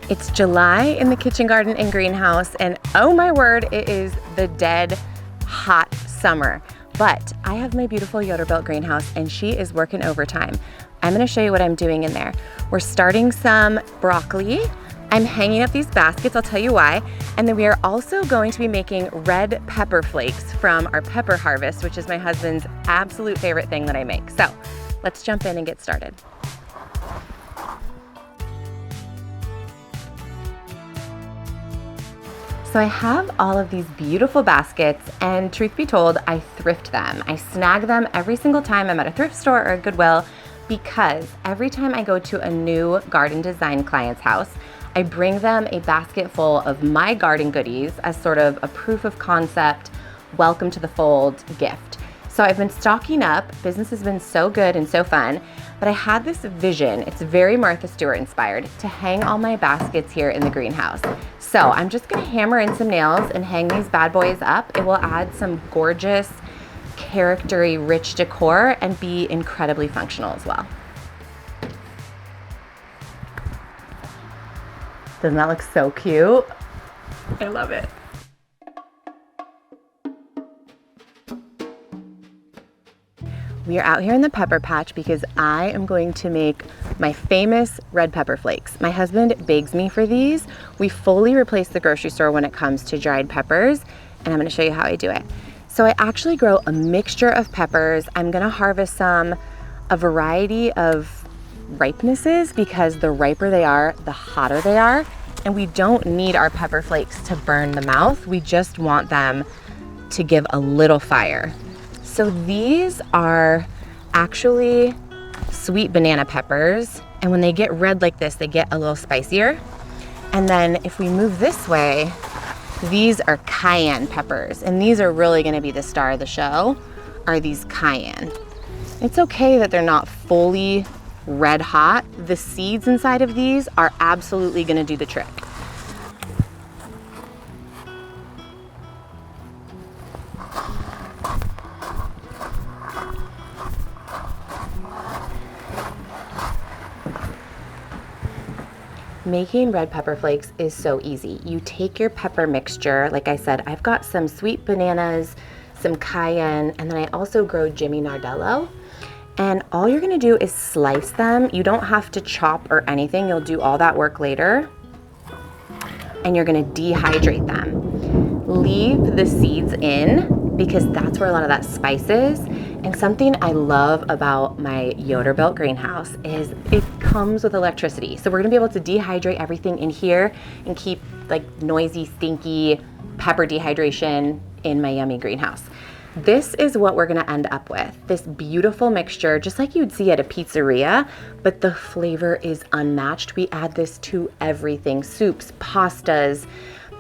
It's July in the kitchen garden and greenhouse, and oh my word, it is the dead hot summer. But I have my beautiful Yoder-built greenhouse and she is working overtime. I'm gonna show you what I'm doing in there. We're starting some broccoli. I'm hanging up these baskets, I'll tell you why. And then we are also going to be making red pepper flakes from our pepper harvest, which is my husband's absolute favorite thing that I make. So let's jump in and get started. So I have all of these beautiful baskets, and truth be told, I thrift them. I snag them every single time I'm at a thrift store or a Goodwill, because every time I go to a new garden design client's house, I bring them a basket full of my garden goodies as sort of a proof of concept, welcome to the fold gift. So I've been stocking up. Business has been so good and so fun, but I had this vision, it's very Martha Stewart inspired, to hang all my baskets here in the greenhouse. So I'm just gonna hammer in some nails and hang these bad boys up. It will add some gorgeous, character-y, rich decor and be incredibly functional as well. Doesn't that look so cute? I love it. We are out here in the pepper patch because I am going to make my famous red pepper flakes. My husband begs me for these. We fully replace the grocery store when it comes to dried peppers, and I'm gonna show you how I do it. So I actually grow a mixture of peppers. I'm gonna harvest a variety of ripenesses, because the riper they are, the hotter they are. And we don't need our pepper flakes to burn the mouth. We just want them to give a little fire. So these are actually sweet banana peppers, and when they get red like this, they get a little spicier. And then if we move this way, these are cayenne peppers, and these are really gonna be the star of the show, are these cayenne. It's okay that they're not fully red hot. The seeds inside of these are absolutely gonna do the trick. Making red pepper flakes is so easy. You take your pepper mixture, like I said, I've got some sweet bananas, some cayenne, and then I also grow Jimmy Nardello. And all you're gonna do is slice them. You don't have to chop or anything. You'll do all that work later. And you're gonna dehydrate them. Leave the seeds in, because that's where a lot of that spice is. And something I love about my Yoder-built greenhouse is it comes with electricity. So we're gonna be able to dehydrate everything in here and keep like noisy, stinky pepper dehydration in my yummy greenhouse. This is what we're gonna end up with. This beautiful mixture, just like you'd see at a pizzeria, but the flavor is unmatched. We add this to everything, soups, pastas,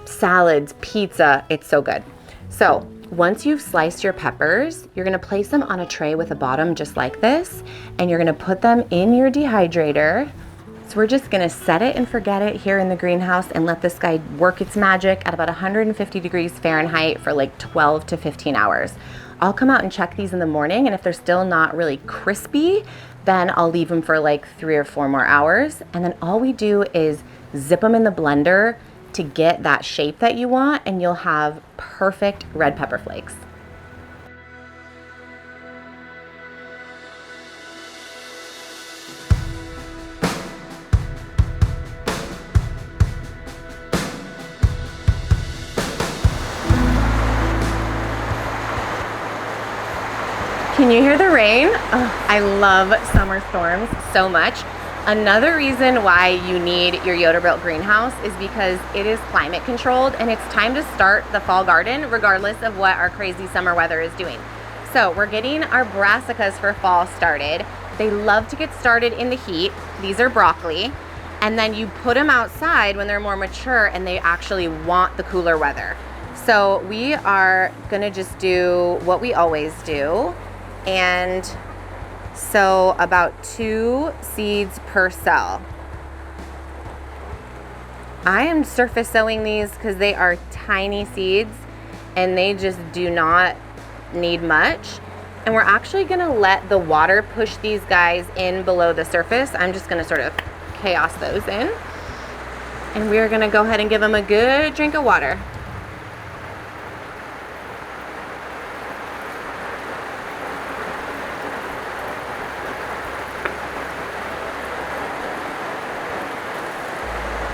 salads, pizza, it's so good. So once you've sliced your peppers, you're gonna place them on a tray with a bottom just like this, and you're gonna put them in your dehydrator. So we're just gonna set it and forget it here in the greenhouse and let this guy work its magic at about 150 degrees Fahrenheit for like 12 to 15 hours. I'll come out and check these in the morning, and if they're still not really crispy, then I'll leave them for like 3 or 4 more hours. And then all we do is zip them in the blender to get that shape that you want, and you'll have perfect red pepper flakes. Can you hear the rain? Oh, I love summer storms so much. Another reason why you need your Yoder-built greenhouse is because it is climate controlled, and it's time to start the fall garden regardless of what our crazy summer weather is doing. So we're getting our brassicas for fall started. They love to get started in the heat. These are broccoli. And then you put them outside when they're more mature and they actually want the cooler weather. So we are gonna just do what we always do. And so about 2 seeds per cell. I am surface sowing these because they are tiny seeds and they just do not need much. And we're actually gonna let the water push these guys in below the surface. I'm just gonna sort of chaos those in. And we're gonna go ahead and give them a good drink of water.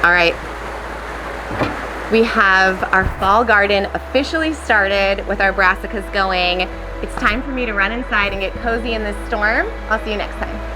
All right, we have our fall garden officially started with our brassicas going. It's time for me to run inside and get cozy in this storm. I'll see you next time.